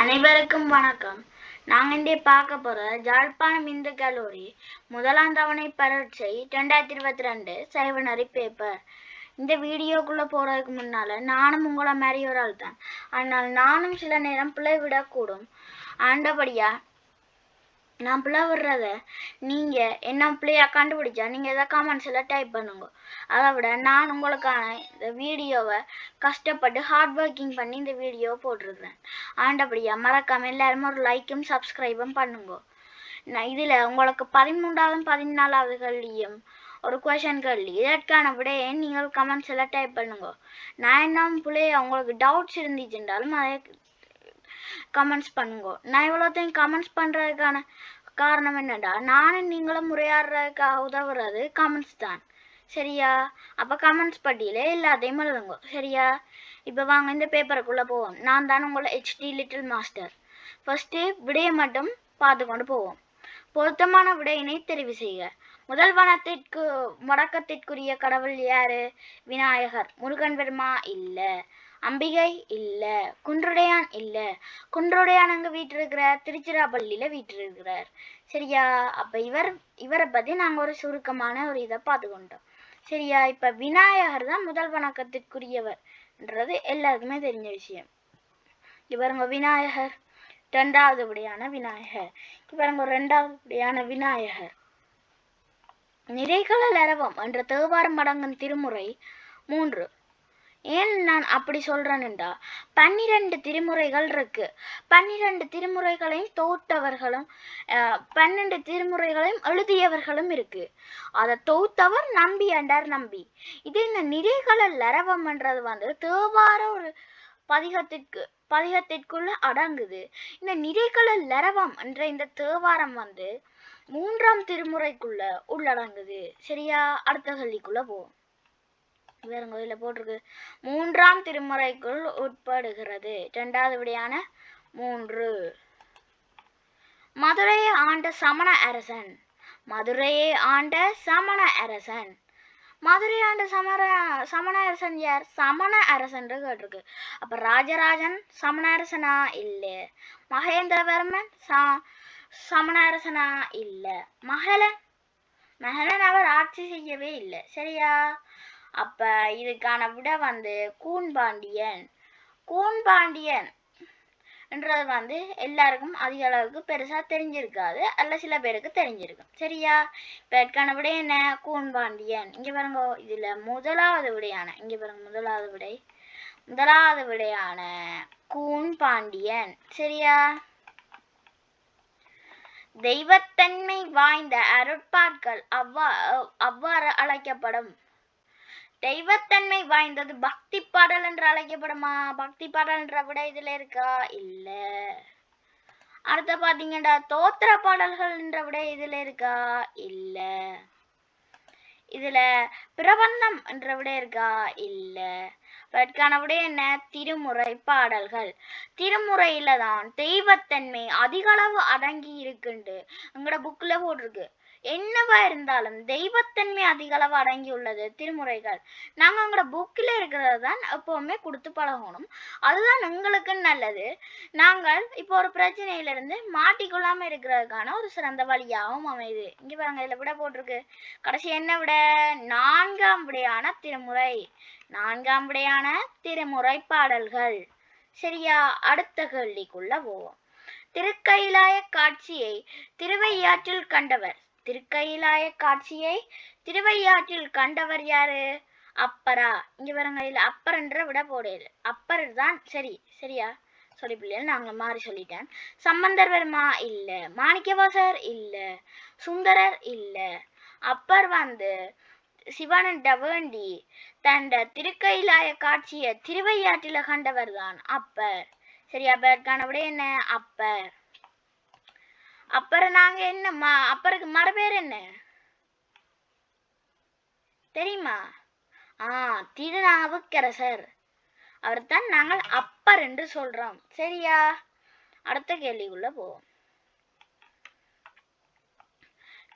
அனைவருக்கும் வணக்கம். நாங்க இங்கே பார்க்க போற ஜாழ்ப்பாணம் இந்து கல்லூரி முதலாம் தவணை பரீட்சை 2022 சைவனரி பேப்பர். இந்த வீடியோக்குள்ள போறதுக்கு முன்னால நானும் உங்களை மாதிரி ஒரு ஆள் தான். ஆனால் நானும் சில நேரம் பிழை விடக்கூடும். ஆண்டபடியா நான் பிள்ளை விடுறத நீங்க என்ன பிள்ளையா கண்டுபிடிச்சா நீங்க எதை கமெண்ட்ஸ்ல டைப் பண்ணுங்க. அதை விட நான் உங்களுக்கான இந்த வீடியோவை கஷ்டப்பட்டு ஹார்ட் ஒர்க்கிங் பண்ணி இந்த வீடியோவை போட்டிருக்கிறேன். ஆண்டபடியா மறக்காம எல்லாரும் ஒரு லைக்கும் சப்ஸ்கிரைபும் பண்ணுங்க. நான் இதுல உங்களுக்கு 13வது 14வது கல்வியும் ஒரு கொஷன் கேள்வி இதற்கான விடையை நீங்கள் கமெண்ட்ஸ்ல டைப் பண்ணுங்க. நான் என்ன பிள்ளைய உங்களுக்கு டவுட்ஸ் இருந்துச்சுன்றாலும் அதை கமெண்ட்ஸ் பண்ணுங்க. நான் இவ்வளோத்தையும் கமெண்ட்ஸ் பண்றதுக்கான காரணம் என்னடா நானும் நீங்களும் உரையாடுறதுக்காக உதவுறது கமெண்ட்ஸ் தான். சரியா? அப்ப கமெண்ட்ஸ் பட்டியல எல்லாத்தையும் எழுதுங்க. சரியா? இப்ப வாங்க இந்த பேப்பருக்குள்ள போவோம். நான் தான் உங்களை HD லிட்டில் மாஸ்டர். ஃபர்ஸ்ட் விடையை மட்டும் பார்த்து கொண்டு போவோம். பொருத்தமான விடையினை தெரிவு செய்க. முதல் வணக்கத்திற்குரிய கடவுள் யாரு? விநாயகர். முருகன் பெருமா இல்ல. அம்பிகை இல்ல. குன்றுடையான் இல்ல. குன்றுடையான் அங்க வீற்றிருக்கிறார், திருச்சிராப்பள்ளியில வீற்றிருக்கிறார். சரியா? அப்ப இவரை பத்தி நாங்க ஒரு சுருக்கமான ஒரு இதை பார்த்துக்கொண்டோம். சரியா? இப்ப விநாயகர் தான் முதல் வணக்கத்திற்குரியவர்ன்றது எல்லாருக்குமே தெரிஞ்ச விஷயம். இவருங்க விநாயகர். இரண்டாவது விடையான விநாயகர். இவருங்க இரண்டாவது விடையான விநாயகர். நிறைகளல் அரவம் என்ற தேவாரம் அடங்கும் திருமுறை 3. ஏன் நான் அப்படி சொல்றேன்டா 12 திருமுறைகள் இருக்கு. 12 திருமுறைகளையும் தொகுத்தவர்களும் 12 திருமுறைகளையும் எழுதியவர்களும் இருக்கு. அதை தொகுத்தவர் நம்பி அண்டார் நம்பி. இது இந்த நிறைகளல் அரவம்ன்றது வந்து தேவார ஒரு பதிகத்திற்குள்ள அடங்குது. இந்த நிறைகளல் அரவம் என்ற இந்த தேவாரம் வந்து 3ஆம் திருமுறைக்குள்ள உள்ளடங்குது. சரியா? அடுத்த கேள்விக்குள்ள போவோம். வேற கோயில போட்டிருக்கு 3ஆம் திருமுறைக்குள் உட்படுகிறது. இரண்டாவது விடையான 3. மதுரையை ஆண்ட சமண அரசன். மதுரையை ஆண்ட சமண அரசன். மதுரை ஆண்ட சமண அரசன் யார்? சமண அரசன் கேட்டிருக்கு. அப்ப ராஜராஜன் சமண அரசனா? இல்ல. மகேந்திரவர்மன் சமண அரசனா? இல்ல. மகளன் அவர் ஆட்சி செய்யவே இல்லை. சரியா? அப்ப இதுக்கான விடை வந்து கூன்பாண்டியன். கூன்பாண்டியன் என்றது வந்து எல்லாருக்கும் அதிக அளவுக்கு பெருசா தெரிஞ்சிருக்காது, அல்ல சில பேருக்கு தெரிஞ்சிருக்கும். சரியா? இப்ப இதுக்கான விடை என்ன? கூன்பாண்டியன். இங்க பாருங்க, இதுல முதலாவது விடையான இங்க பாருங்க முதலாவது விடையான கூன்பாண்டியன். சரியா? தெய்வத்தன்மை வாய்ந்த அருட்பாட்கள் அவ்வாறு அழைக்கப்படும். தெய்வத்தன்மை வாய்ந்தது பக்தி பாடல் என்று அழைக்கப்படுமா? பக்தி பாடல் என்ற விட இதுல இருக்கா? இல்ல. அடுத்த பாத்தீங்கன்னா தோத்திர பாடல்கள் என்ற விட இதுல இருக்கா? இல்ல. இதுல பிரபந்தம் என்ற விட இருக்கா? இல்ல. அதற்கான விட என்ன? திருமுறை பாடல்கள். திருமுறையில தான் தெய்வத்தன்மை அதிக அளவு அடங்கி இருக்குண்டு எங்கட புக்ல போட்டிருக்கு. என்னவா இருந்தாலும் தெய்வத்தன்மை அதிக அளவு அடங்கி உள்ளது திருமுறைகள். நாங்க எங்களோட புக்கில் இருக்கிறது தான் எப்பவுமே கொடுத்து பழகணும். அதுதான் எங்களுக்கு நல்லது. நாங்கள் இப்போ ஒரு பிரச்சனையிலிருந்து மாட்டிக்கொள்ளாம இருக்கிறதுக்கான ஒரு சிறந்த வழியாகவும் அமையுது. இங்க பாருங்க, இதுல விட போட்டிருக்கு. கடைசி என்ன விட? 4ஆம் விடையான திருமுறை. 4ஆம் விடையான திருமுறை பாடல்கள். சரியா? அடுத்த கேள்விக்குள்ள போவோம். திருக்கைலாய காட்சியை திருவையாற்றில் கண்டவர். திருக்கைலாய காட்சியை திருவையாற்றில் கண்டவர் யாரு? அப்பரா. இங்க பாருங்க, இல்ல அப்பர் என்ற விட போடையில அப்பர் தான். சரியா? சொல்லி பிள்ளைகள் நாங்க மாறி சொல்லிட்டேன். சம்பந்தர் பெருமா இல்ல. மாணிக்கவாசகர் இல்ல. சுந்தரர் இல்ல. அப்பர் வந்து சிவனிட வேண்டி தண்ட திருக்கைலாய காட்சியை திருவையாற்றில கண்டவர் தான் அப்பர். சரியா? அதற்கான விட என்ன? அப்பர். அப்புறம் நாங்க என்ன அப்பருக்கு மறுபேர் என்ன தெரியுமா? திருநாவுக்கரசர். அவர்தான் நாங்கள் அப்பர் என்று சொல்றோம். சரியா? அடுத்த கேள்விக்குள்ள போவோம்.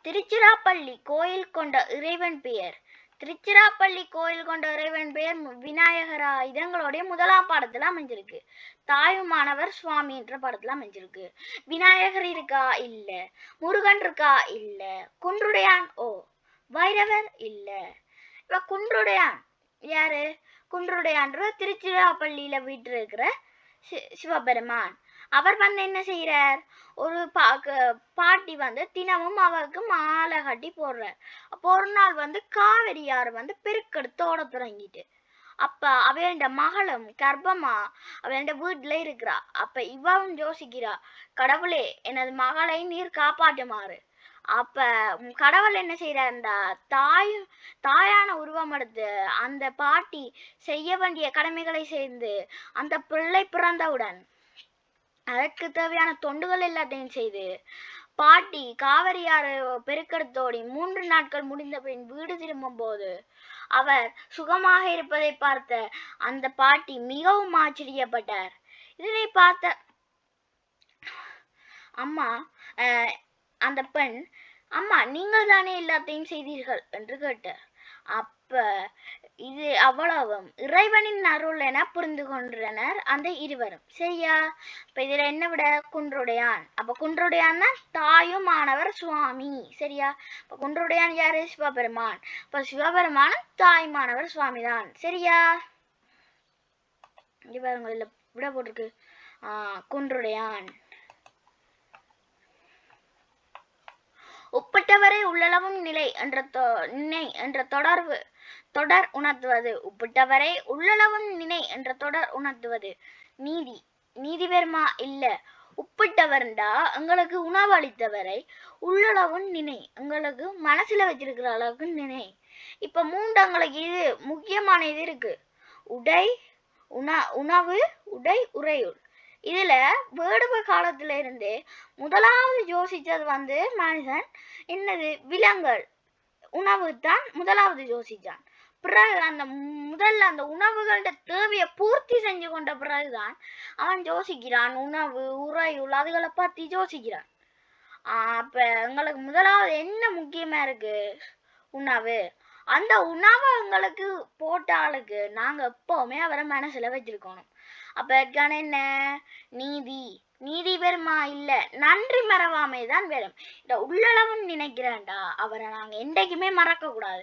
திருச்சிராப்பள்ளி கோயில் கொண்ட இறைவன் பெயர். திருச்சிராப்பள்ளி கோயில் கொண்ட இறைவன் பெயர் விநாயகரா இதங்களுடைய முதலாம் பாடத்துல அமைஞ்சிருக்கு. தாயுமானவர் சுவாமி என்ற படத்துல அமைஞ்சிருக்கு. விநாயகர் இருக்கா? இல்ல. முருகன் இருக்கா? இல்ல. குன்றுடையான் வைரவர் இல்ல. இப்ப குன்றுடையான் யாரு? குன்றுடையான்ற திருச்சிராப்பள்ளியில வீட்டு இருக்கிற சிவபெருமான். அவர் என்ன செய்யறார்? ஒரு பாட்டி தினமும் அவருக்கு மாலை கட்டி போடுறார். அப்போ ஒரு நாள் காவிரியார் பெருக்கெடுத்து ஓட தொடங்கிட்டு, அப்ப அவன் மகளும் கர்ப்பமா அவன் வீட்டுல இருக்கிறா. அப்ப இவன் யோசிக்கிறா, கடவுளே எனது மகளை நீர் காப்பாற்றுமாறு. அப்ப கடவுள் என்ன செய்யறாருண்டா, தாயான உருவம் எடுத்து அந்த பாட்டி செய்ய வேண்டிய கடமைகளை செய்து அந்த பிள்ளை பிறந்தவுடன் அதற்கு தேவையான தொண்டுகள் எல்லாத்தையும் செய்து பாட்டி காவிரியாறு பெருக்கெடுத்தோடி 3 நாட்கள் முடிந்த பின் வீடு திரும்பும் போது அவர் சுகமாக இருப்பதை பார்த்த அந்த பாட்டி மிகவும் ஆச்சரியப்பட்டார். இதனை பார்த்த அம்மா அந்த பெண், அம்மா நீங்கள் தானே எல்லாத்தையும் செய்தீர்கள் என்று கேட்டார். அப்ப இது அவ்வளவும் இறைவனின் அருள் என புரிந்து கொண்டனர் அந்த இருவரும். சரியா? இப்ப இதுல என்ன விட? குன்றுடையான். அப்ப குன்றுடையான் தாயுமானவர் சுவாமி. சரியா? இப்ப குன்றுடையான் யாரு? சிவபெருமான். இப்ப சிவபெருமான தாயுமானவர் சுவாமி தான். சரியா? இங்க பாருங்க, இதுல விட போட்டிருக்கு குன்றுடையான். ஒப்பிட்டவரை உள்ளளவும் நிலை என்ற தொடர் உணர்த்துவது. ஒப்பிட்டவரை உள்ளளவும் நினை என்ற தொடர் உணர்த்துவது. நீதி பெருமா இல்ல. உப்பிட்டவர்டா எங்களுக்கு உணவு அளித்தவரை உள்ளளவும் நினை, எங்களுக்கு மனசுல வச்சிருக்கிற அளவுக்கு நினை. இப்ப மூண்டங்களுக்கு இது முக்கியமான இது இருக்கு. உணவு, உடை, உறையுள். இதுல வேடுவ காலத்துல இருந்தே முதலாவது யோசிச்சது மனுஷன் என்னது? விலங்குகள் உணவு தான் முதலாவது யோசிச்சான். பிறகு முதல்ல அந்த உணவுகளோட தேவையை பூர்த்தி செஞ்சு கொண்ட பிறகுதான் அவன் யோசிக்கிறான் உணவு, உறையுள் அதுகளை பத்தி யோசிக்கிறான். அப்ப எங்களுக்கு முதலாவது என்ன முக்கியமா இருக்கு? உணவு. அந்த உணவை எங்களுக்கு போட்ட ஆளுக்கு நாங்க எப்பவுமே அவரை மனசுல வச்சிருக்கணும். அப்ப என்ன? நீதி பெருமா இல்ல, நன்றி மறவாமை தான் வரும். இந்த உள்ளளவும் நினைக்கிறேன்டா அவரை நாங்க என்றைக்குமே மறக்க கூடாது.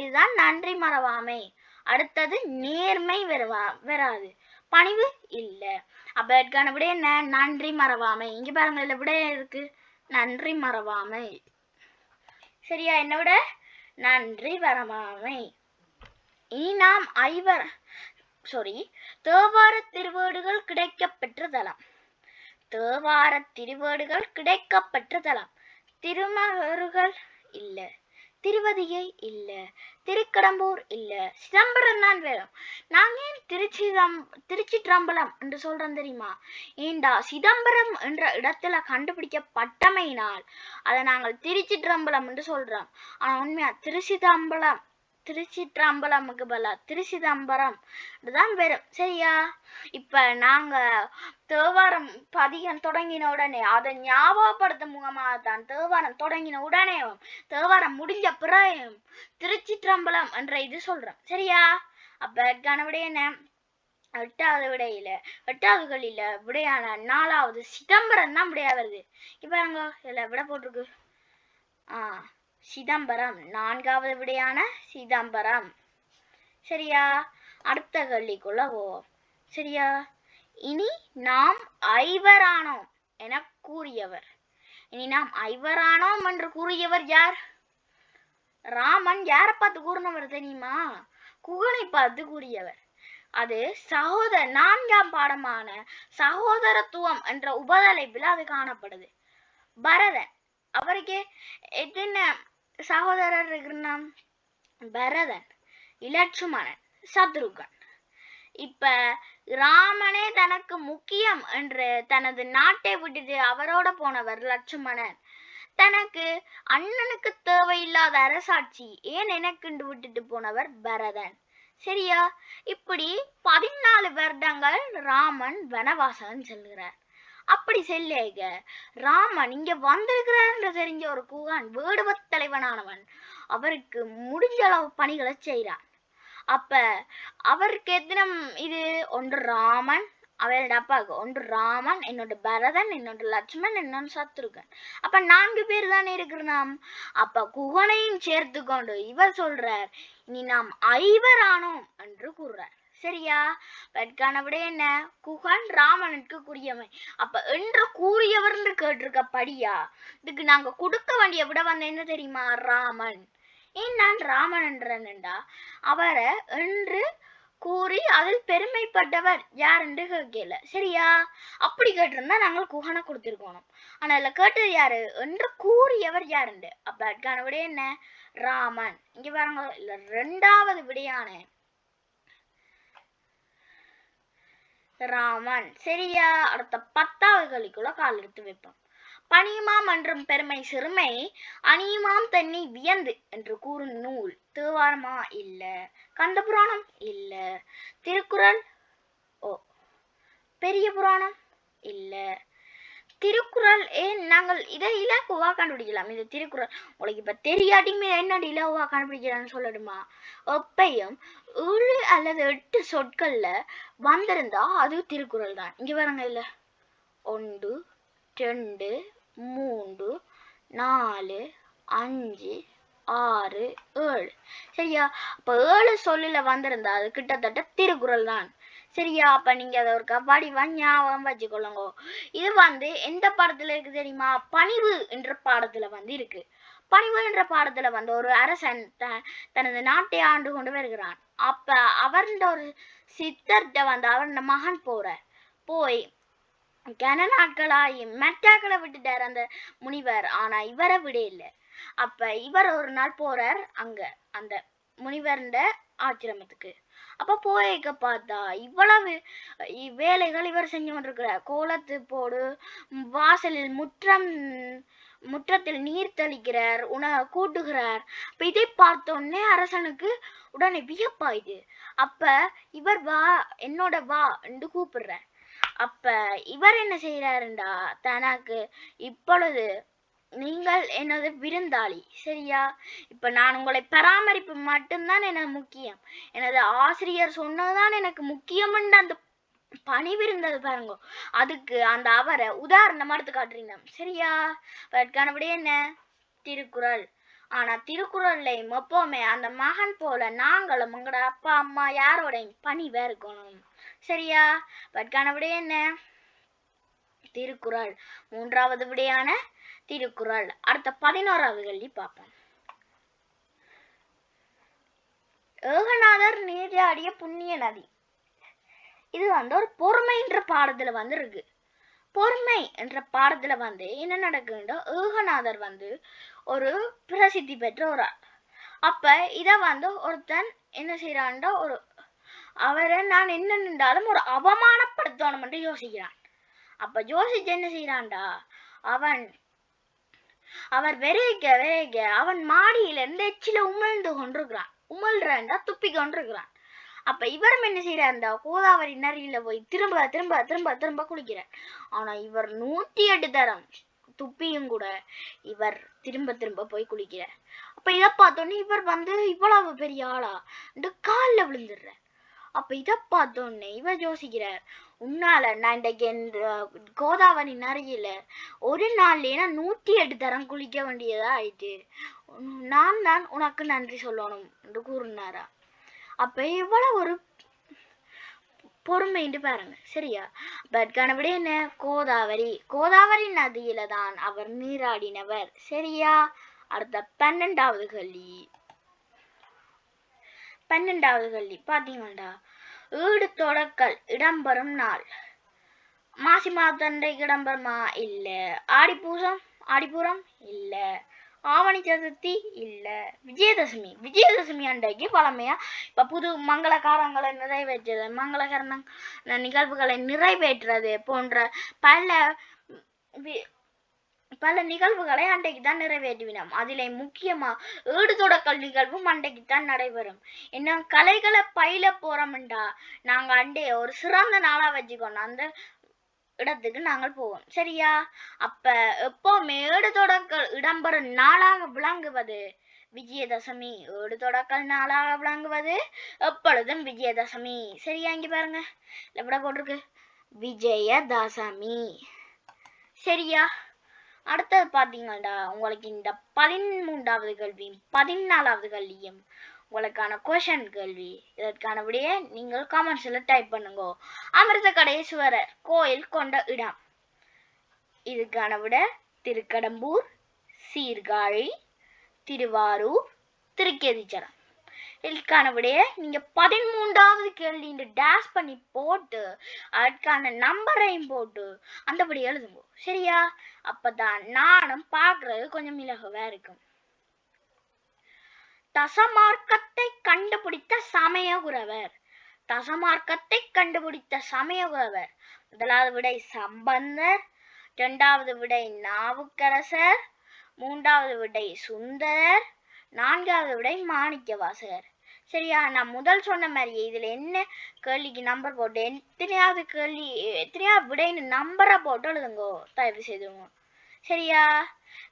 இதுதான் நன்றி மறவாமை. அடுத்தது நேர்மை வராது, பணிவு இல்ல. அப்ப விட என்ன? நன்றி மறவாமை. இங்க பாருங்க, இதுல விட இருக்கு நன்றி மறவாமை. சரியா? என்ன விட? நன்றி மறவாமை. இனி நாம் தேவார திருவேடுகள் கிடைக்கப்பெற்ற தலம். தேவார திருவேடுகள் கிடைக்கப்பெற்ற தலம். திருமருகள் இல்ல, திருவதிகை இல்ல, திருக்கடம்பூர் இல்ல, சிதம்பரம் தான் வேணும். நாங்க ஏன் திருச்சிற்றம்பலம் என்று சொல்றோம் தெரியுமா? ஏண்டா சிதம்பரம் என்ற இடத்துல கண்டுபிடிக்கப்பட்டமையினால் அதை நாங்கள் திருச்சிற்றம்பலம் என்று சொல்றோம். ஆனா உண்மையா திருச்சிற்றம்பலமுக்கு பதிலா திருச்சிதம்பரம் தான் வரும். சரியா? இப்ப நாங்க தேவாரம் பதிகம் தொடங்கின உடனே அதை ஞாபகப்படுத்த முகமாகத்தான் தேவாரம் தொடங்கின உடனே தேவாரம் முடிஞ்ச பிறகு திருச்சிற்றம்பலம் என்ற இது சொல்றோம். சரியா? அப்ப விட என்ன? 8வது விடையில விடையான 4வது சிதம்பரம் தான் விடையா வருது. இப்ப இதுல விட போட்டிருக்கு சிதம்பரம். 4வது விடையான சிதம்பரம். சரியா? அடுத்த கேள்விக்குள்ள போவோம். சரியா? இனி நாம் ஐவரானோம் என கூறியவர். என்று கூறியவர் யார்? ராமன். யாரை பார்த்து கூறினவர் தெரியுமா? குகனை பார்த்து கூறியவர். அது 4ஆம் பாடமான சகோதரத்துவம் என்ற உபதலைப்பில் அது காணப்படுது. பரதன். அவருக்கு எத்தனை சகோதரர் இருக்குன்னா? பரதன், இலட்சுமணன், சத்ருகன். இப்ப ராமனே தனக்கு முக்கியம் என்று தனது நாட்டை விட்டுட்டு அவரோட போனவர் லட்சுமணன். தனக்கு அண்ணனுக்கு தேவையில்லாத அரசாட்சி ஏன் எனக்குண்டு விட்டுட்டு போனவர் பரதன். சரியா? இப்படி 14 வருடங்கள் ராமன் வனவாசம் செல்கிறார். அப்படி செல்லேக ராமன் இங்க வந்திருக்கிறார் தெரிஞ்ச ஒரு குகன் வேடுவ தலைவனானவன் அவருக்கு முடிஞ்ச அளவு பணிகளை செய்கிறான். அப்ப அவருக்கு எத்தனை இது ஒன்று ராமன் அவரோட அப்பாவுக்கு ஒன்று ராமன், என்னோட பரதன், என்னோட லட்சுமணன், என்னோட சத்ருகன். அப்ப 4 பேர் தானே இருக்கிறோம். அப்ப குகனையும் சேர்த்து கொண்டு இவர் சொல்றார் இனி நாம் 5 ஆனோம் என்று கூறுறார். சரியா? அதற்கான விட என்ன? குகன் ராமனுக்கு கூறியவன். அப்ப என்று கூறியவர் கேட்டிருக்கப்படியா இதுக்கு நாங்க கொடுக்க வேண்டிய விட வந்து என்ன தெரியுமா? ராமன். ஏன் நான் ராமன் என்றா அவரை என்று கூறி அதில் பெருமைப்பட்டவர் யார் என்று கேட்கல. சரியா? அப்படி கேட்டிருந்தா நாங்கள் குகனை கொடுத்திருக்கணும். ஆனா இல்ல கேட்டது யாரு என்று கூறியவர் யாருண்டு. அப்ப அதுக்கான விட என்ன? ராமன். இங்க பாருங்க, இல்ல 2வது விடையான ராமன். சரியா? அடுத்த 10வது கேள்விக்குள்ள கால் எடுத்து வைப்போம். பணியுமாம் என்றும் பெருமை சிறுமை அணியுமாம் தன்னை வியந்து என்று கூறும் நூல் தேவாரமா? இல்ல. கந்த புராணம்? இல்ல. திருக்குறள்? ஓ. பெரிய புராணம்? இல்ல. திருக்குறள். ஏன் நாங்கள் இதை இலகுவா கண்டுபிடிக்கலாம். இது திருக்குறள். உங்களுக்கு இப்ப தெரியாட்டியுமே என்ன இலகுவா கண்டுபிடிக்கலாம்னு சொல்லணுமா? எப்பையும் 7 அல்லது 8 சொற்கள்ல வந்திருந்தா அது திருக்குறள் தான். இங்க பாருங்க, இல்ல 1 2 3 4 5 6 7. சரியா? அப்ப 7 சொல்லுல வந்திருந்தா அது கிட்டத்தட்ட திருக்குறள் தான். சரியா? அப்ப நீங்க அதை ஒரு கபாடிவா ஞாபகம் வச்சுக்கொள்ளுங்க. இது வந்து எந்த பாடத்துல இருக்கு தெரியுமா? பணிவு என்ற பாடத்துல வந்து இருக்கு. பணிவு என்ற பாடத்துல வந்து ஒரு அரசன் தனது நாட்டை ஆண்டு கொண்டு வருகிறான். அப்ப அவர்ந்த ஒரு சித்தர்கிட்ட வந்து அவன் மகன் போய் கன நாட்களாகி மெட்டாக்களை விட்டுட்டார் அந்த முனிவர். ஆனா இவரை விட இல்லை. அப்ப இவர் ஒரு நாள் போறார் அங்க அந்த முனிவர்ந்த ஆசிரமத்துக்கு. அப்ப போய்க்க பார்த்தா இவ்வளவு வேலைகள் இவர் செஞ்சு கொண்டிருக்கிறார். கோலத்து போடு, வாசலில் முற்றத்தில் நீர் தெளிக்கிறார், உணவு கூட்டுகிறார். அப்ப இதை பார்த்தோன்னே அரசனுக்கு உடனே வியப்பாயுது. அப்ப இவர் வா, என்னோட வா என்று கூப்பிடுறார். அப்ப இவர் என்ன செய்யறாருண்டா, தனக்கு இப்பொழுது நீங்கள் எனது விருந்தாளி. சரியா? இப்ப நான் உங்களை பராமரிப்பு மட்டும்தான் எனக்கு முக்கியம். எனது ஆசிரியர் சொன்னதுதான் எனக்கு முக்கியம். அந்த பணிவிருந்தது பாருங்க, அதுக்கு அந்த அவரை உதாரணமா எடுத்து காட்டுறீங்க. சரியா? அதற்கானபடி என்ன? திருக்குறள். ஆனா திருக்குறள்ல எப்பவுமே அந்த மகன் போல நாங்களும் உங்களோட அப்பா அம்மா யாரோடையும் பணிவா இருக்கணும். சரியா? அதற்கான விட என்ன? திருக்குறள். 3வது விடையான திருக்குறள். அடுத்த 11வது கேள்வி பார்ப்போம். ஏகநாதர் நீராடிய புண்ணிய நதி. இது வந்து ஒரு பொறுமை என்ற பாடத்துல வந்து இருக்கு. பொறுமை என்ற பாடத்துல வந்து என்ன நடக்குதுன்னா, ஏகநாதர் வந்து ஒரு பிரசித்தி பெற்ற ஒரு ஆள். அப்ப இத வந்து ஒருத்தன் என்ன செய்யறான்டா, ஒரு அவரை நான் என்ன நின்றாலும் ஒரு அவமானப்படுத்தணும் என்று யோசிக்கிறான். அப்ப யோசிச்சு என்ன செய்யறான்டா, அவர் விரைக அவன் மாடியில இருந்து எச்சில உமிழ்ந்து கொண்டிருக்கிறான். உமிழ்றா துப்பி கொண்டிருக்கிறான். அப்ப இவரும் என்ன செய்யறாருண்டா, கோதாவரி நரியில போய் திரும்ப திரும்ப திரும்ப திரும்ப குளிக்கிறார். ஆனா இவர் 108 தரம் துப்பியும் கூட இவர் திரும்ப திரும்ப போய் குளிக்கிறார். அப்ப இதை பார்த்தோன்னே இவர் வந்து இவ்வளவு பெரிய ஆளா இந்த காலில் விழுந்துடுறார். அப்ப இதை பார்த்தோன்னே இவர் யோசிக்கிறார், உன்னால நான் இன்றைக்கு கோதாவரி நரியில ஒரு நாள்லயே 108 தரம் குளிக்க வேண்டியதா ஆயிட்டு. நான் தான் உனக்கு நன்றி சொல்லணும் என்று கூறினாரா. அப்ப இவ்வளவு ஒரு பொறுமைன்னு பாருங்க. சரியா? அதற்கான விட என்ன? கோதாவரி நதியில தான் அவர் நீராடினவர். சரியா? அடுத்த 12வது கேள்வி பாத்தீங்கன்னா, ஈடு தொடக்கல் இடம்பெறும் நாள் மாசி மாதண்டைக்கு இடம்பெறுமா? இல்ல. ஆடிப்பூரம் இல்ல. ஆவணி சதுர்த்தி இல்ல. விஜயதசமி அன்றைக்கு பழமையா இப்ப புது மங்களகாரங்களை நிறைவேற்றது, மங்களகரண நிகழ்வுகளை நிறைவேற்றுறது போன்ற பல நிகழ்வுகளை அன்றைக்கு தான் நிறைவேற்றுவினோம். அதிலே முக்கியமா ஈடு தொடக்கல் நிகழ்வும் அன்றைக்கு தான் நடைபெறும். என்ன கலைகளை பயில போறோம்டா நாங்க அண்டைய ஒரு சிறந்த நாளா வச்சுக்கணும். அந்த இடத்துக்கு நாங்கள் போவோம். சரியா? அப்ப எப்பவுமே ஏடு தொடக்கல் இடம்பெறும் நாளாக விளங்குவது விஜயதசமி. ஏடு தொடக்கல் நாளாக விளங்குவது எப்பொழுதும் விஜயதசமி. சரியா? இங்க பாருங்க, எப்படி போட்டிருக்கு, விஜயதசமி. சரியா? அடுத்தது பாத்தீங்கன்னா உங்களுக்கு இந்த 13வது கேள்வியும் 14வது கேள்வியும் உங்களுக்கான கொஷன் கேள்வி. இதற்கான விடையை நீங்கள் காமெண்ட்ஸ்ல டைப் பண்ணுங்க. அமிர்தகடேஸ்வரர் கோயில் கொண்ட இடம். இதுக்கான விட திருக்கடம்பூர், சீர்காழி, திருவாரூர், திருக்கேதீச்சரம். இதுக்கான விடைய நீங்க 13வது கேள்வி டேஷ் பண்ணி போட்டு அதற்கான நம்பரையும் போட்டு அந்தபடி எழுதுங்க. சரியா? அப்பதான் நானும் பார்க்கறது கொஞ்சம் இலகுவா இருக்கும். தசமார்க்கத்தை கண்டுபிடித்த சமயகுரவர். தசமார்க்கத்தை கண்டுபிடித்த சமயகுரவர். முதலாவது விடை சம்பந்தர், இரண்டாவது விடை நாவுக்கரசர், மூன்றாவது விடை சுந்தரர், நான்காவது விடை மாணிக்கவாசகர். சரியா? நான் முதல் சொன்ன மாதிரி இதுல என்ன கேள்விக்கு நம்பர் போட்டு எத்தனையாவது கேள்வி எத்தனையாவது விடைன்னு நம்பரை போட்டு எழுதுங்கோ, தயவு செய்துங்க. சரியா?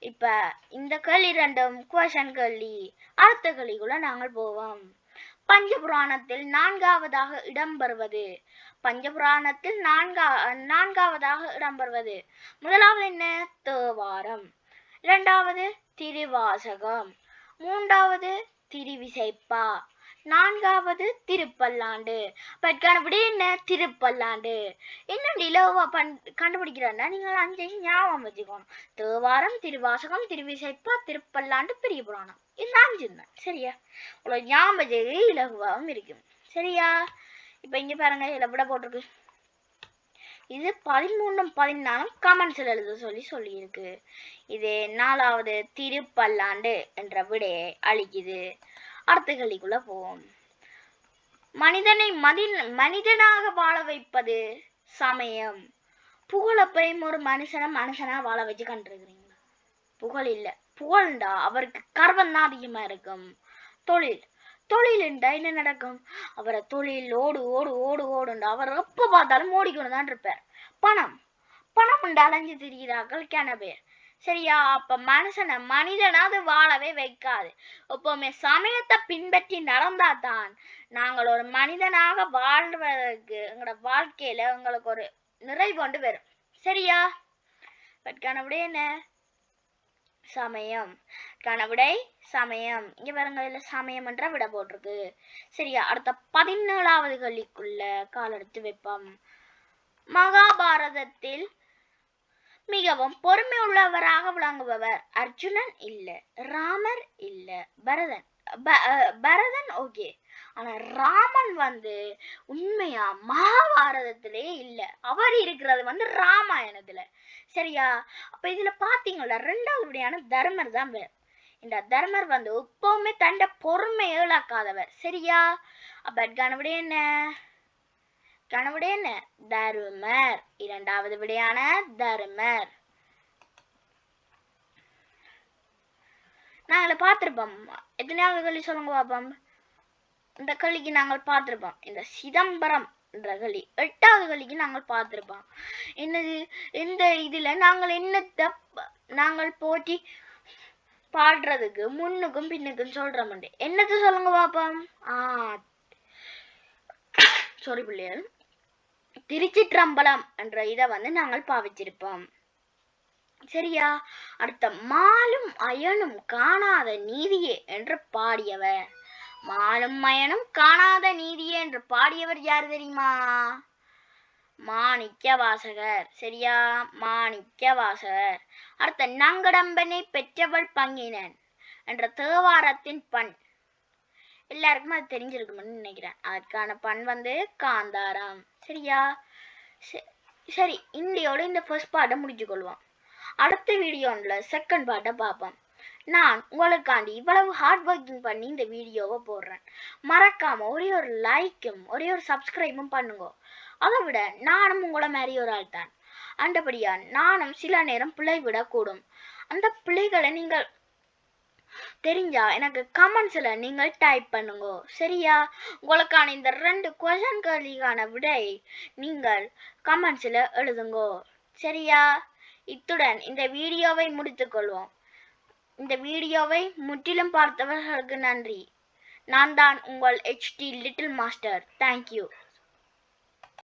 இப்ப இந்த கேள்வி ரெண்டும் குவஷன் கேள்வி. அடுத்த கேள்விக்குள்ள நாங்கள் போவோம். பஞ்சபுராணத்தில் நான்காவதாக இடம்பெறுவது. பஞ்சபுராணத்தில் நான்காவதாக இடம்பெறுவது. முதலாவது என்ன? தேவாரம். இரண்டாவது திருவாசகம். மூன்றாவது திருவிசைப்பா. நான்காவது திருப்பல்லாண்டு. விட என்ன? திருப்பல்லாண்டு. என்ன இலவா கண்டுபிடிக்கிறா நீங்கள் அஞ்சையும் ஞாபகம் வச்சுக்கணும். தேவாரம், திருவாசகம், திருவிசைப்பா, திருப்பல்லாண்டு, பெரிய புராணம். இது 5 தான். சரியா? உங்களுக்கு ஞாபகம் இலகுவாகவும் இருக்கும். சரியா? இப்ப இங்க பாருங்க, இதுல விட போட்டிருக்கு. இது 13 14 கமெண்ட்ஸ்ல எழுத சொல்லி இருக்கு. இது 4வது திருப்பல்லாண்டு என்ற விடையை அளிக்குது. அடுத்த கேள்விக்குள்ள போவோம். மனிதனை மனிதனாக வாழ வைப்பது சமயம். புகழப்பையும் ஒரு மனுஷனா வாழ வச்சு கண்டிருக்கிறீங்களா? புகழ் இல்ல. புகழ்ண்டா அவருக்கு கர்வம் தான் அதிகமா இருக்கும். தொழில் என்றா என்ன நடக்கும்? அவரை தொழில் ஓடுண்டா அவர் எப்ப பார்த்தாலும் ஓடிக்கொண்டு தான் இருப்பார். பணம் உண்டு அலைஞ்சு திரிகிறார்கள் கென பேர். சரியா? அப்ப மனிதனாவது வாழவே வைக்காது. எப்பவுமே சமயத்தை பின்பற்றி நடந்தாதான் நாங்கள் ஒரு மனிதனாக வாழ்வதற்கு எங்களோட வாழ்க்கையில உங்களுக்கு ஒரு நிறைவு கொண்டு வரும். சரியா? விடை என்ன? சமயம். விடை சமயம். இங்க பாருங்க, இதுல சமயம் என்ற விட போட்டிருக்கு. சரியா? அடுத்த 17வது கேள்விக்குள்ள கால் எடுத்து வைப்போம். மகாபாரதத்தில் மிகவும் பொறுமை உள்ளவராக விளங்குபவர். அர்ஜுனன் இல்ல, ராமர் இல்ல, பரதன் ஓகே. ஆனா ராமன் உண்மையா மகாபாரதத்திலே இல்ல. அவர் இருக்கிறது ராமாயணத்துல. சரியா? அப்ப இதுல பாத்தீங்களா, 2வது விடையான தர்மர் தான் வேறு. இந்த தர்மர் எப்பவுமே தண்ட பொறுமையை இழக்காதவர். சரியா? அப்ப விடை என்ன? விடை என்ன? தருமர். 2வது விடையான தருமர். நாங்கள பார்த்திருப்போம். எத்தனையாவது கேள்வி சொல்லுங்க பாப்போம். இந்த கேள்விக்கு நாங்கள் பார்த்திருப்போம். இந்த சிதம்பரம் என்ற கேள்வி 8வது கேள்விக்கு நாங்கள் பார்த்திருப்போம். என்னது? இந்த இதுல நாங்கள் போட்டி பாடுறதுக்கு முன்னுக்கும் பின்னுக்கும் சொல்றோம். என்னது சொல்லுங்க பாப்போம். சாரி பிள்ளைகள், திருச்சிற்றம்பலம் என்ற இதை நாங்கள் பாவிச்சிருப்போம். சரியா? அடுத்த மாலும் அயனும் காணாத நீதியே என்று பாடியவர். மாலும் அயனும் காணாத நீதியே என்று பாடியவர் யார் தெரியுமா? மாணிக்கவாசகர். சரியா? மாணிக்கவாசகர். அடுத்த நங்கடம்பனை பெற்றவள் பங்கினன் என்ற தேவாரத்தின் பண் எல்லாருக்கும் அது தெரிஞ்சிருக்கும்னு நினைக்கிறேன். அதற்கான பண் காந்தாரம். சரியா? சரி, இந்தியோட இந்த ஃபர்ஸ்ட் பார்ட்டை முடிச்சு கொள்வோம். அடுத்த வீடியோல செகண்ட் பார்ட்டை பார்ப்போம். நான் உங்களுக்காண்டி இவ்வளவு ஹார்ட் ஒர்க்கிங் பண்ணி இந்த வீடியோவை போடுறேன். மறக்காம ஒரே ஒரு லைக்கும் ஒரே ஒரு சப்ஸ்கிரைபும் பண்ணுங்க. அதை விட நானும் உங்களை மாதிரி ஒரு ஆள் தான். அந்தபடியா நானும் சில நேரம் பிழை விடக்கூடும். அந்த பிள்ளைகளை நீங்கள் தெரிஞ்சா எனக்கு கமெண்ட்ஸ்ல நீங்கள் டைப் பண்ணுங்க. சரியா? உங்களுக்கான இந்த 2 கொஸ்டின் கேள்விக்கான விடை நீங்கள் கமெண்ட்ஸ்ல எழுதுங்க. சரியா? இத்துடன் இந்த வீடியோவை முடித்துக் கொள்வோம். இந்த வீடியோவை முற்றிலும் பார்த்தவர்களுக்கு நன்றி. நான் தான் உங்கள் HT லிட்டில் மாஸ்டர். தேங்க்யூ.